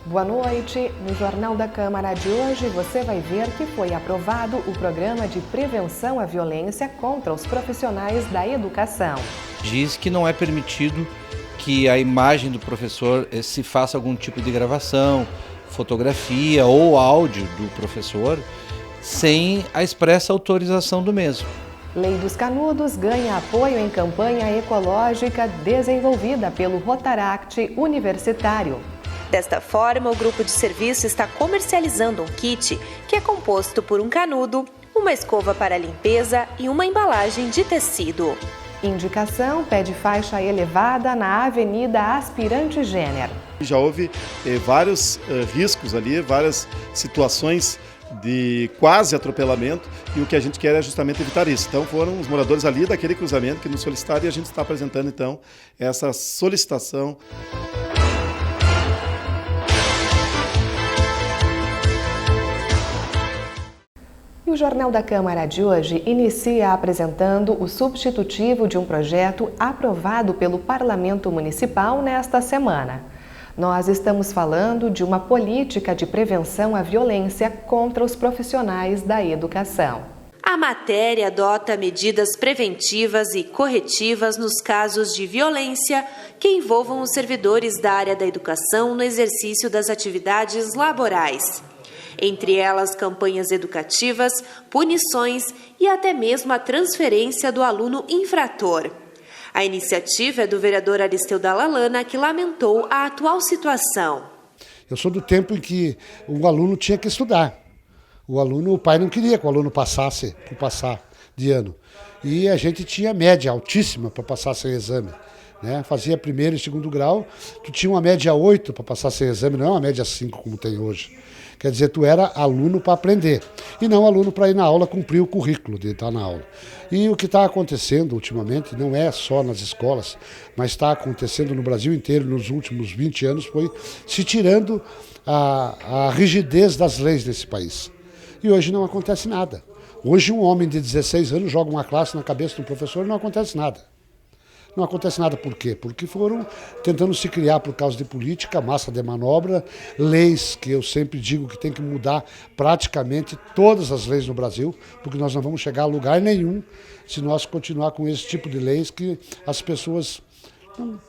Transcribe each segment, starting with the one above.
Boa noite. No Jornal da Câmara de hoje você vai ver que foi aprovado o Programa de Prevenção à Violência contra os Profissionais da Educação. Diz que não é permitido que a imagem do professor se faça algum tipo de gravação, fotografia ou áudio do professor sem a expressa autorização do mesmo. Lei dos Canudos ganha apoio em campanha ecológica desenvolvida pelo Rotaract Universitário. Desta forma, o grupo de serviço está comercializando um kit que é composto por um canudo, uma escova para limpeza e uma embalagem de tecido. Indicação pede faixa elevada na Avenida Aspirante Jenner. Já houve vários riscos ali, várias situações de quase atropelamento, e o que a gente quer é justamente evitar isso. Então foram os moradores ali daquele cruzamento que nos solicitaram e a gente está apresentando então essa solicitação. E o Jornal da Câmara de hoje inicia apresentando o substitutivo de um projeto aprovado pelo Parlamento Municipal nesta semana. Nós estamos falando de uma política de prevenção à violência contra os profissionais da educação. A matéria adota medidas preventivas e corretivas nos casos de violência que envolvam os servidores da área da educação no exercício das atividades laborais. Entre elas, campanhas educativas, punições e até mesmo a transferência do aluno infrator. A iniciativa é do vereador Aristeu Dalalana, que lamentou a atual situação. Eu sou do tempo em que o aluno tinha que estudar. O pai não queria que o aluno passasse por passar de ano. E a gente tinha média altíssima para passar sem exame. Né? Fazia primeiro e segundo grau, tu tinha uma média 8 para passar sem exame, não é uma média 5 como tem hoje. Quer dizer, tu era aluno para aprender e não aluno para ir na aula cumprir o currículo de estar na aula. E o que está acontecendo ultimamente, não é só nas escolas, mas está acontecendo no Brasil inteiro nos últimos 20 anos, foi se tirando a rigidez das leis desse país. E hoje não acontece nada. Hoje um homem de 16 anos joga uma classe na cabeça do professor e não acontece nada. Não acontece nada por quê? Porque foram tentando se criar por causa de política, massa de manobra, leis que eu sempre digo que tem que mudar praticamente todas as leis no Brasil, porque nós não vamos chegar a lugar nenhum se nós continuar com esse tipo de leis que as pessoas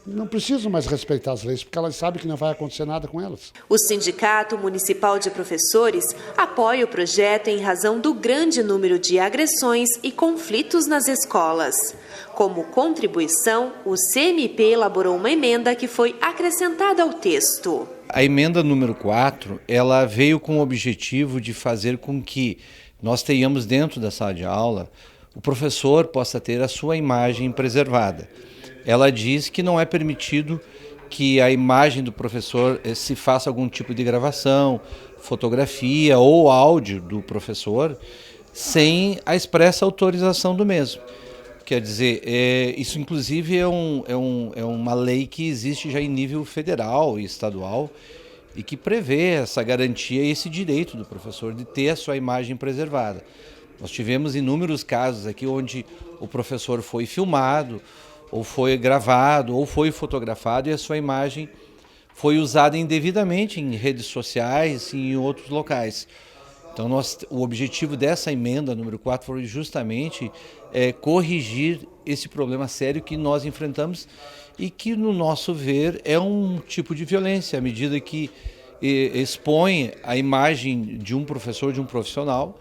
não precisam mais respeitar as leis, porque elas sabem que não vai acontecer nada com elas. O Sindicato Municipal de Professores apoia o projeto em razão do grande número de agressões e conflitos nas escolas. Como contribuição, o CMP elaborou uma emenda que foi acrescentada ao texto. A emenda número 4, ela veio com o objetivo de fazer com que nós tenhamos dentro da sala de aula, o professor possa ter a sua imagem preservada. Ela diz que não é permitido que a imagem do professor se faça algum tipo de gravação, fotografia ou áudio do professor sem a expressa autorização do mesmo. Quer dizer, isso inclusive é uma lei que existe já em nível federal e estadual e que prevê essa garantia e esse direito do professor de ter a sua imagem preservada. Nós tivemos inúmeros casos aqui onde o professor foi filmado, ou foi gravado, ou foi fotografado e a sua imagem foi usada indevidamente em redes sociais e em outros locais. Então o objetivo dessa emenda número 4 foi justamente corrigir esse problema sério que nós enfrentamos e que, no nosso ver, é um tipo de violência, à medida que expõe a imagem de um professor, de um profissional,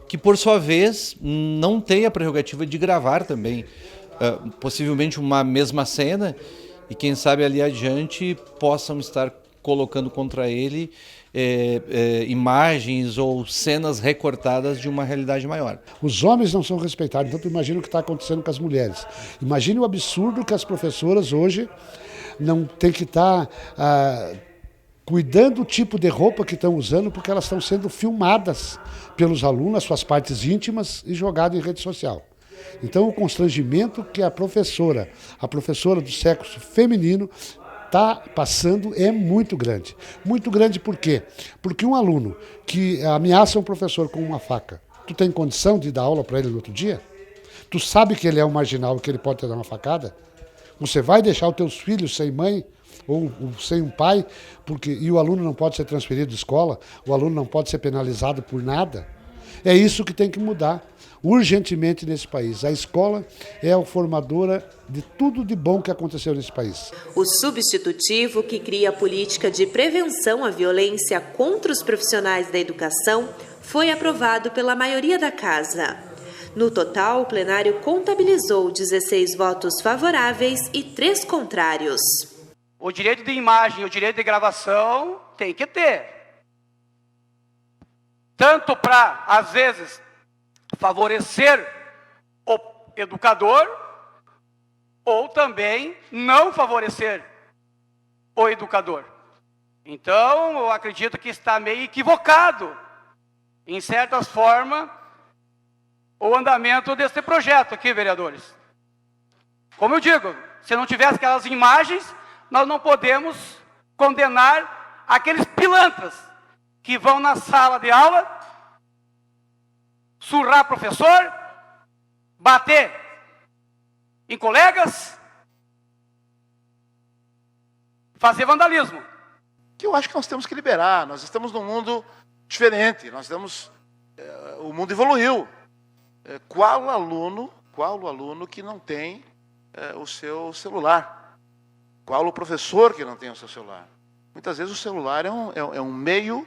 que por sua vez não tem a prerrogativa de gravar também possivelmente uma mesma cena e quem sabe ali adiante possam estar colocando contra ele imagens ou cenas recortadas de uma realidade maior. Os homens não são respeitados, então tu imagina o que está acontecendo com as mulheres. Imagine o absurdo que as professoras hoje não têm que estar cuidando do tipo de roupa que estão usando, porque elas estão sendo filmadas pelos alunos, as suas partes íntimas, e jogadas em rede social. Então o constrangimento que a professora do sexo feminino está passando é muito grande. Muito grande por quê? Porque um aluno que ameaça um professor com uma faca, tu tem condição de dar aula para ele no outro dia? Tu sabe que ele é um marginal e que ele pode te dar uma facada? Você vai deixar os teus filhos sem mãe ou sem um pai, e o aluno não pode ser transferido de escola, o aluno não pode ser penalizado por nada. É isso que tem que mudar urgentemente nesse país. A escola é a formadora de tudo de bom que aconteceu nesse país. O substitutivo, que cria a política de prevenção à violência contra os profissionais da educação, foi aprovado pela maioria da Casa. No total, o plenário contabilizou 16 votos favoráveis e 3 contrários. O direito de imagem e o direito de gravação tem que ter. Tanto para, às vezes, favorecer o educador, ou também não favorecer o educador. Então, eu acredito que está meio equivocado, em certas formas, o andamento desse projeto aqui, vereadores. Como eu digo, se não tivesse aquelas imagens, nós não podemos condenar aqueles pilantras que vão na sala de aula surrar professor, bater em colegas, fazer vandalismo. Que eu acho que nós temos que liberar. Nós estamos num mundo diferente. O mundo evoluiu. Qual aluno que não tem o seu celular? Qual o professor que não tem o seu celular? Muitas vezes o celular é um meio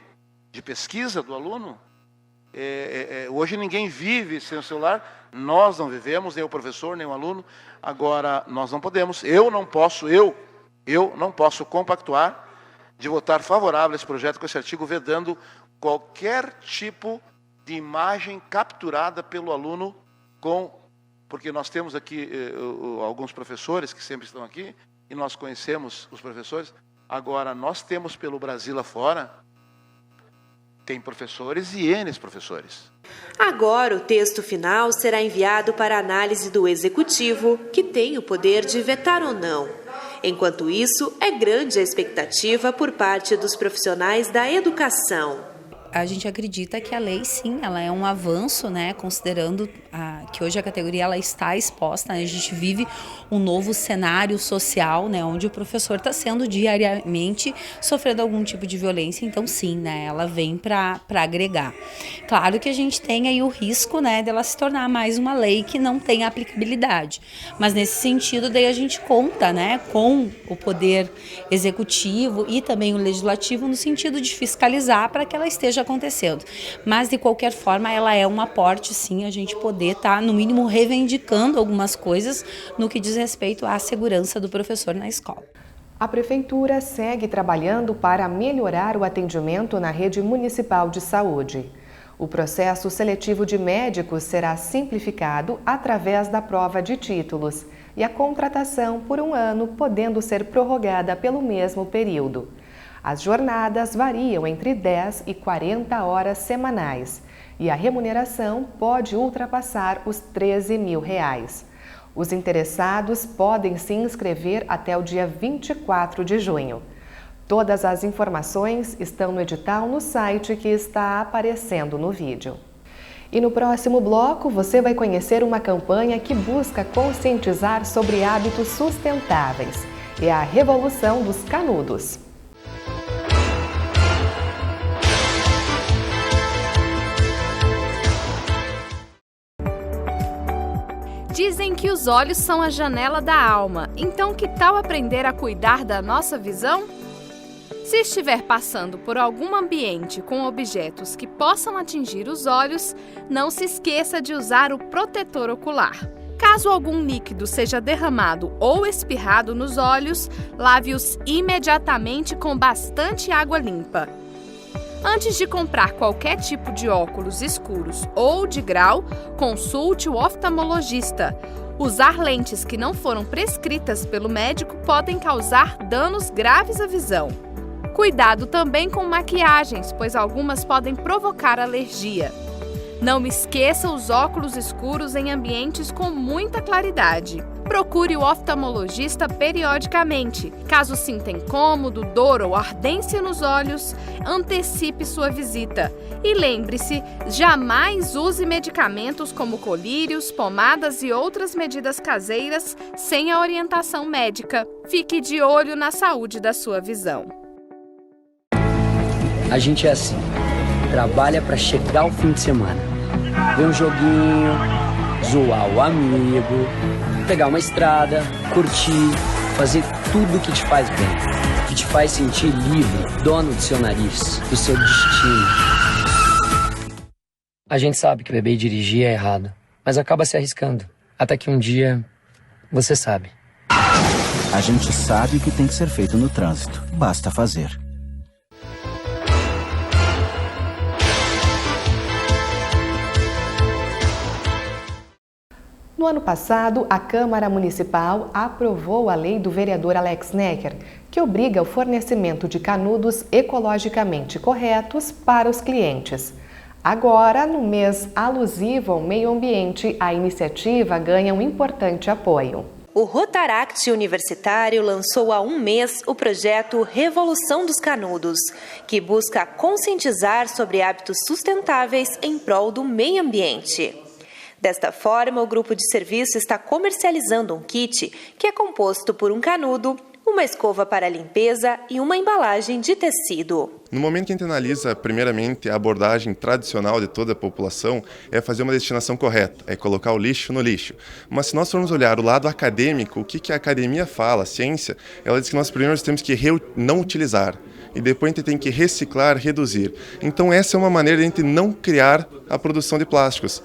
de pesquisa do aluno. Hoje ninguém vive sem o celular, nós não vivemos, nem o professor, nem o aluno. Agora, nós não podemos, eu não posso compactuar de votar favorável a esse projeto com esse artigo, vedando qualquer tipo de imagem capturada pelo aluno, porque nós temos aqui alguns professores que sempre estão aqui, e nós conhecemos os professores. Agora, nós temos pelo Brasil afora, tem professores e N professores. Agora, o texto final será enviado para análise do Executivo, que tem o poder de vetar ou não. Enquanto isso, é grande a expectativa por parte dos profissionais da educação. A gente acredita que a lei, sim, ela é um avanço, né, considerando que hoje a categoria ela está exposta, né, a gente vive um novo cenário social, né, onde o professor está sendo diariamente sofrendo algum tipo de violência, então sim, né, ela vem para agregar. Claro que a gente tem aí o risco, né, dela se tornar mais uma lei que não tem aplicabilidade, mas nesse sentido daí a gente conta, né, com o poder executivo e também o legislativo no sentido de fiscalizar para que ela esteja acontecendo. Mas, de qualquer forma, ela é um aporte, sim, a gente poder estar, no mínimo, reivindicando algumas coisas no que diz respeito à segurança do professor na escola. A Prefeitura segue trabalhando para melhorar o atendimento na rede municipal de saúde. O processo seletivo de médicos será simplificado através da prova de títulos e a contratação por um ano podendo ser prorrogada pelo mesmo período. As jornadas variam entre 10 e 40 horas semanais e a remuneração pode ultrapassar os R$13 mil. Os interessados podem se inscrever até o dia 24 de junho. Todas as informações estão no edital no site que está aparecendo no vídeo. E no próximo bloco você vai conhecer uma campanha que busca conscientizar sobre hábitos sustentáveis. É a Revolução dos Canudos. Dizem que os olhos são a janela da alma, então que tal aprender a cuidar da nossa visão? Se estiver passando por algum ambiente com objetos que possam atingir os olhos, não se esqueça de usar o protetor ocular. Caso algum líquido seja derramado ou espirrado nos olhos, lave-os imediatamente com bastante água limpa. Antes de comprar qualquer tipo de óculos escuros ou de grau, consulte o oftalmologista. Usar lentes que não foram prescritas pelo médico podem causar danos graves à visão. Cuidado também com maquiagens, pois algumas podem provocar alergia. Não esqueça os óculos escuros em ambientes com muita claridade. Procure o oftalmologista periodicamente. Caso sinta incômodo, dor ou ardência nos olhos, antecipe sua visita. E lembre-se, jamais use medicamentos como colírios, pomadas e outras medidas caseiras sem a orientação médica. Fique de olho na saúde da sua visão. A gente é assim, trabalha para chegar ao fim de semana. Ver um joguinho, zoar o amigo, pegar uma estrada, curtir, fazer tudo que te faz bem, que te faz sentir livre, dono do seu nariz, do seu destino. A gente sabe que beber e dirigir é errado, mas acaba se arriscando, até que um dia você sabe. A gente sabe o que tem que ser feito no trânsito, basta fazer. No ano passado, a Câmara Municipal aprovou a lei do vereador Alex Necker, que obriga o fornecimento de canudos ecologicamente corretos para os clientes. Agora, no mês alusivo ao meio ambiente, a iniciativa ganha um importante apoio. O Rotaract Universitário lançou há um mês o projeto Revolução dos Canudos, que busca conscientizar sobre hábitos sustentáveis em prol do meio ambiente. Desta forma, o grupo de serviço está comercializando um kit que é composto por um canudo, uma escova para limpeza e uma embalagem de tecido. No momento que a gente analisa, primeiramente, a abordagem tradicional de toda a população é fazer uma destinação correta, é colocar o lixo no lixo. Mas se nós formos olhar o lado acadêmico, o que a academia fala, a ciência, ela diz que nós primeiro temos que não utilizar. E depois a gente tem que reciclar, reduzir. Então essa é uma maneira de a gente não criar a produção de plásticos.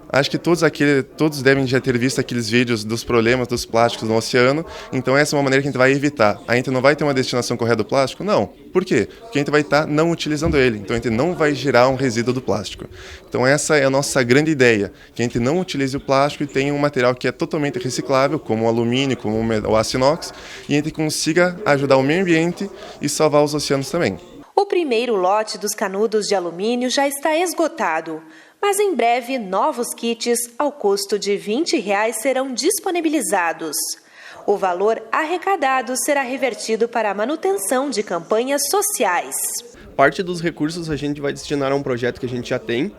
Acho que todos devem já ter visto aqueles vídeos dos problemas dos plásticos no oceano, então essa é uma maneira que a gente vai evitar. A gente não vai ter uma destinação correta do plástico? Não. Por quê? Porque a gente vai estar não utilizando ele, então a gente não vai gerar um resíduo do plástico. Então essa é a nossa grande ideia, que a gente não utilize o plástico e tenha um material que é totalmente reciclável, como o alumínio, como o aço inox, e a gente consiga ajudar o meio ambiente e salvar os oceanos também. O primeiro lote dos canudos de alumínio já está esgotado. Mas em breve, novos kits ao custo de R$20 serão disponibilizados. O valor arrecadado será revertido para a manutenção de campanhas sociais. Parte dos recursos a gente vai destinar a um projeto que a gente já tem,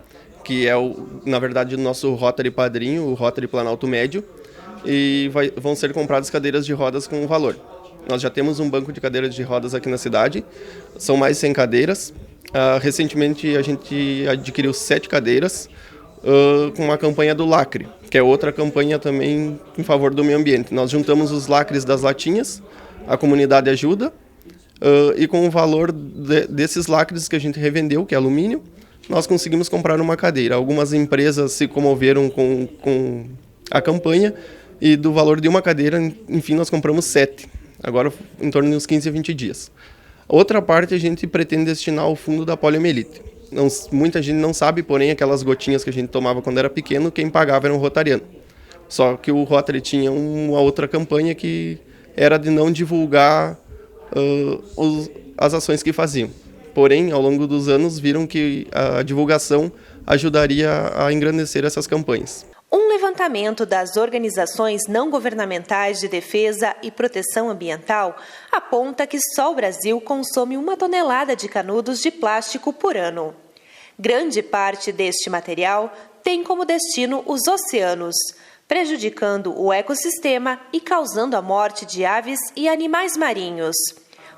que é, na verdade, o nosso Rotary Padrinho, o Rotary Planalto Médio, e vão ser compradas cadeiras de rodas com valor. Nós já temos um banco de cadeiras de rodas aqui na cidade, são mais de 100 cadeiras. Recentemente a gente adquiriu 7 cadeiras com uma campanha do lacre, que é outra campanha também em favor do meio ambiente. Nós juntamos os lacres das latinhas, a comunidade ajuda, e com o valor desses lacres que a gente revendeu, que é alumínio, nós conseguimos comprar uma cadeira. Algumas empresas se comoveram com a campanha e do valor de uma cadeira, enfim, nós compramos 7, agora em torno de uns 15 a 20 dias. Outra parte a gente pretende destinar ao fundo da poliomielite. Muita gente não sabe, porém, aquelas gotinhas que a gente tomava quando era pequeno, quem pagava era um rotariano. Só que o Rotary tinha uma outra campanha que era de não divulgar as ações que faziam. Porém, ao longo dos anos, viram que a divulgação ajudaria a engrandecer essas campanhas. Um levantamento das organizações não governamentais de defesa e proteção ambiental aponta que só o Brasil consome 1 tonelada de canudos de plástico por ano. Grande parte deste material tem como destino os oceanos, prejudicando o ecossistema e causando a morte de aves e animais marinhos.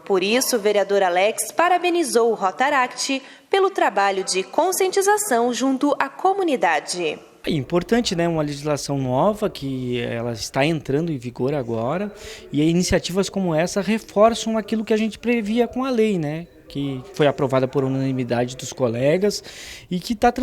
Por isso, o vereador Alex parabenizou o Rotaract pelo trabalho de conscientização junto à comunidade. É importante, né? Uma legislação nova que ela está entrando em vigor agora, e iniciativas como essa reforçam aquilo que a gente previa com a lei, né? Que foi aprovada por unanimidade dos colegas e que está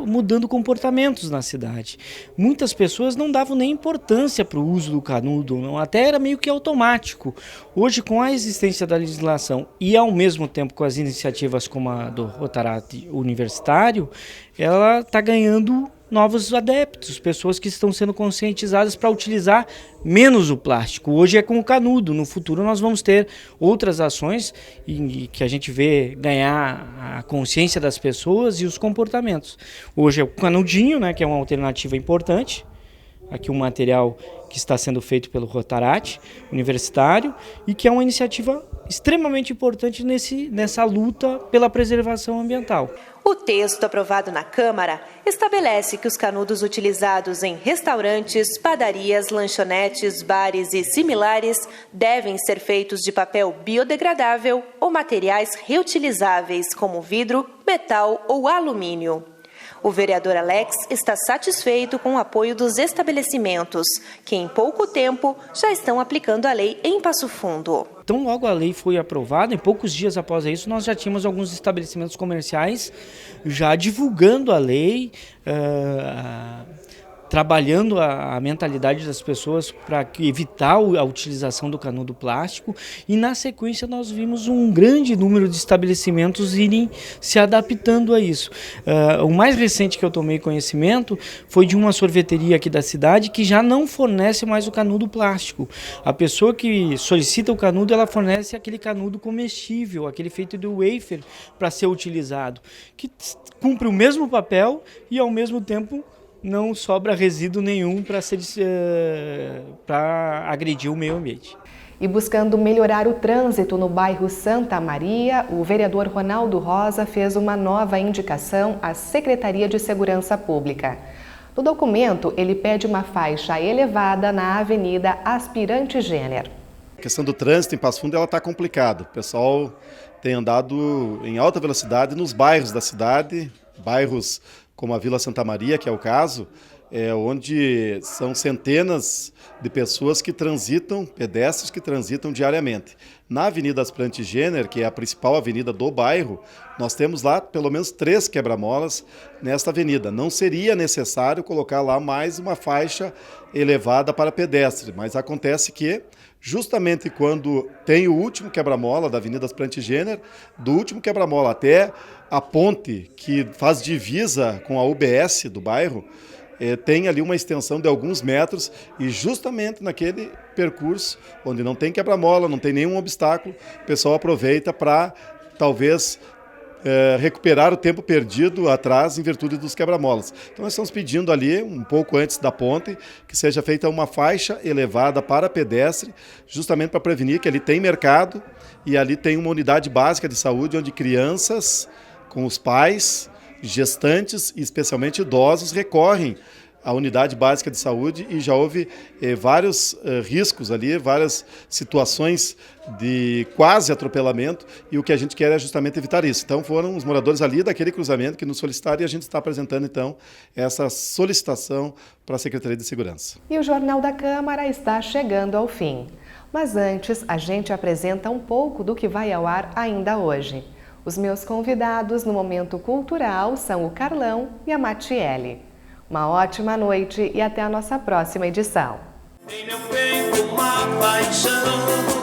mudando comportamentos na cidade. Muitas pessoas não davam nem importância para o uso do canudo, não, até era meio que automático. Hoje, com a existência da legislação e ao mesmo tempo com as iniciativas como a do Rotaract Universitário, ela está ganhando novos adeptos, pessoas que estão sendo conscientizadas para utilizar menos o plástico. Hoje é com o canudo, no futuro nós vamos ter outras ações e que a gente vê ganhar a consciência das pessoas e os comportamentos. Hoje é o canudinho, né, que é uma alternativa importante. Aqui um material que está sendo feito pelo Rotaract Universitário e que é uma iniciativa extremamente importante nessa luta pela preservação ambiental. O texto aprovado na Câmara estabelece que os canudos utilizados em restaurantes, padarias, lanchonetes, bares e similares devem ser feitos de papel biodegradável ou materiais reutilizáveis como vidro, metal ou alumínio. O vereador Alex está satisfeito com o apoio dos estabelecimentos, que em pouco tempo já estão aplicando a lei em Passo Fundo. Então, logo a lei foi aprovada, em poucos dias após isso, nós já tínhamos alguns estabelecimentos comerciais já divulgando a lei, trabalhando a mentalidade das pessoas para evitar a utilização do canudo plástico, e na sequência nós vimos um grande número de estabelecimentos irem se adaptando a isso. O mais recente que eu tomei conhecimento foi de uma sorveteria aqui da cidade que já não fornece mais o canudo plástico. A pessoa que solicita o canudo, ela fornece aquele canudo comestível, aquele feito do wafer para ser utilizado, que cumpre o mesmo papel e ao mesmo tempo não sobra resíduo nenhum para agredir o meio ambiente. E buscando melhorar o trânsito no bairro Santa Maria, o vereador Ronaldo Rosa fez uma nova indicação à Secretaria de Segurança Pública. No documento, ele pede uma faixa elevada na Avenida Aspirante Jenner. A questão do trânsito em Passo Fundo está complicada. O pessoal tem andado em alta velocidade nos bairros da cidade, bairros como a Vila Santa Maria, que é o caso, onde são centenas de pessoas que transitam, pedestres que transitam diariamente. Na Avenida Aspirante Jenner, que é a principal avenida do bairro, nós temos lá pelo menos 3 quebra-molas nesta avenida. Não seria necessário colocar lá mais uma faixa elevada para pedestre, mas acontece que justamente quando tem o último quebra-mola da Avenida Aspirante Jenner, do último quebra-mola até a ponte que faz divisa com a UBS do bairro, tem ali uma extensão de alguns metros e justamente naquele percurso, onde não tem quebra-mola, não tem nenhum obstáculo, o pessoal aproveita para talvez recuperar o tempo perdido atrás em virtude dos quebra-molas. Então nós estamos pedindo ali, um pouco antes da ponte, que seja feita uma faixa elevada para pedestre, justamente para prevenir que ali tem mercado e ali tem uma unidade básica de saúde onde crianças com os pais, gestantes e especialmente idosos recorrem à unidade básica de saúde e já houve vários riscos ali, várias situações de quase atropelamento e o que a gente quer é justamente evitar isso. Então foram os moradores ali daquele cruzamento que nos solicitaram e a gente está apresentando então essa solicitação para a Secretaria de Segurança. E o Jornal da Câmara está chegando ao fim. Mas antes a gente apresenta um pouco do que vai ao ar ainda hoje. Os meus convidados no Momento Cultural são o Carlão e a Matiele. Uma ótima noite e até a nossa próxima edição. Em meu peito uma paixão.